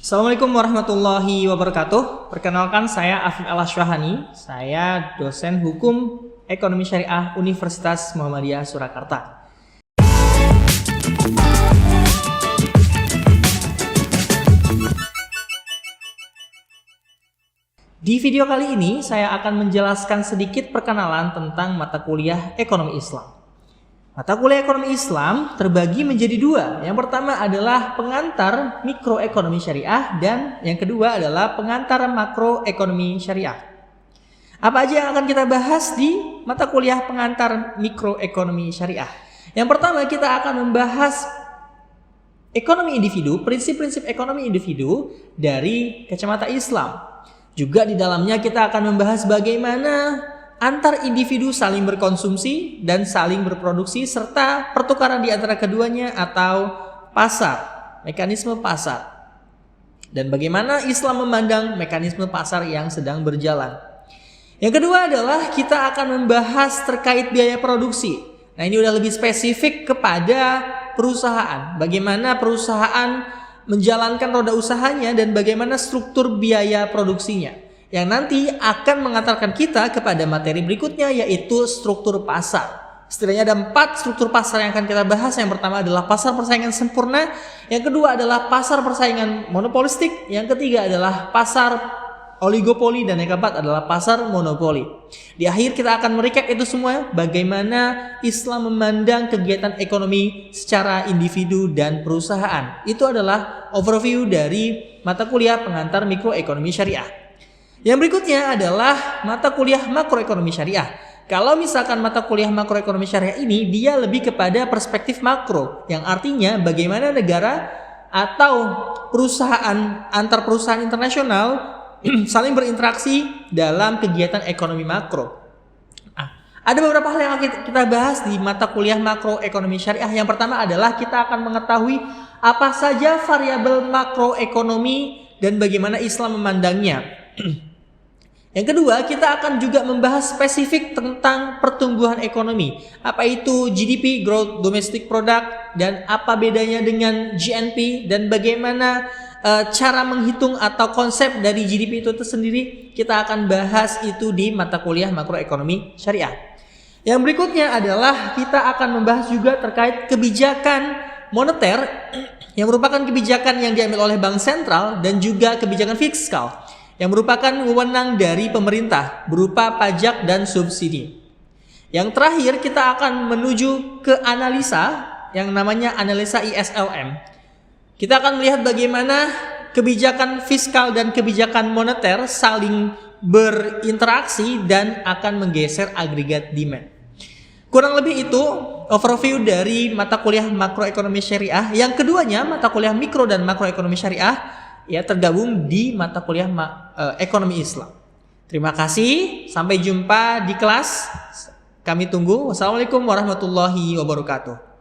Assalamualaikum warahmatullahi wabarakatuh. Perkenalkan, saya Afif Al-Ashwahani. Saya dosen hukum ekonomi syariah Universitas Muhammadiyah Surakarta. Di video kali ini saya akan menjelaskan sedikit perkenalan tentang mata kuliah ekonomi Islam. Mata kuliah ekonomi Islam terbagi menjadi dua. Yang pertama adalah pengantar mikroekonomi syariah dan yang kedua adalah pengantar makroekonomi syariah. Apa aja yang akan kita bahas di mata kuliah pengantar mikroekonomi syariah? Yang pertama, kita akan membahas ekonomi individu, prinsip-prinsip ekonomi individu dari kacamata Islam. Juga di dalamnya kita akan membahas bagaimana antar individu saling berkonsumsi dan saling berproduksi serta pertukaran di antara keduanya atau pasar, mekanisme pasar. Dan bagaimana Islam memandang mekanisme pasar yang sedang berjalan. Yang kedua adalah kita akan membahas terkait biaya produksi. Nah, ini udah lebih spesifik kepada perusahaan. Bagaimana perusahaan menjalankan roda usahanya dan bagaimana struktur biaya produksinya, yang nanti akan mengantarkan kita kepada materi berikutnya, yaitu struktur pasar. Setidaknya ada 4 struktur pasar yang akan kita bahas. Yang pertama adalah pasar persaingan sempurna, yang kedua adalah pasar persaingan monopolistik, yang ketiga adalah pasar oligopoli, dan yang keempat adalah pasar monopoli. Di akhir kita akan merecap itu semua, bagaimana Islam memandang kegiatan ekonomi secara individu dan perusahaan. Itu adalah overview dari mata kuliah pengantar mikroekonomi syariah. Yang berikutnya adalah mata kuliah makroekonomi syariah. Kalau misalkan mata kuliah makroekonomi syariah ini, dia lebih kepada perspektif makro, yang artinya bagaimana negara atau perusahaan antar perusahaan internasional saling berinteraksi dalam kegiatan ekonomi makro. Ada beberapa hal yang akan kita bahas di mata kuliah makroekonomi syariah. Yang pertama adalah kita akan mengetahui apa saja variabel makroekonomi dan bagaimana Islam memandangnya. Yang kedua, kita akan juga membahas spesifik tentang pertumbuhan ekonomi. Apa itu GDP, Gross Domestic Product, dan apa bedanya dengan GNP, dan bagaimana cara menghitung atau konsep dari GDP itu sendiri. Kita akan bahas itu di mata kuliah makroekonomi syariah. Yang berikutnya adalah kita akan membahas juga terkait kebijakan moneter, yang merupakan kebijakan yang diambil oleh bank sentral, dan juga kebijakan fiskal yang merupakan wewenang dari pemerintah berupa pajak dan subsidi. Yang terakhir, kita akan menuju ke analisa yang namanya analisa ISLM. Kita akan melihat bagaimana kebijakan fiskal dan kebijakan moneter saling berinteraksi dan akan menggeser agregat demand. Kurang lebih itu overview dari mata kuliah makroekonomi syariah. Yang keduanya, mata kuliah mikro dan makroekonomi syariah, ya tergabung di mata kuliah ekonomi Islam. Terima kasih, sampai jumpa di kelas. Kami tunggu. Wassalamualaikum warahmatullahi wabarakatuh.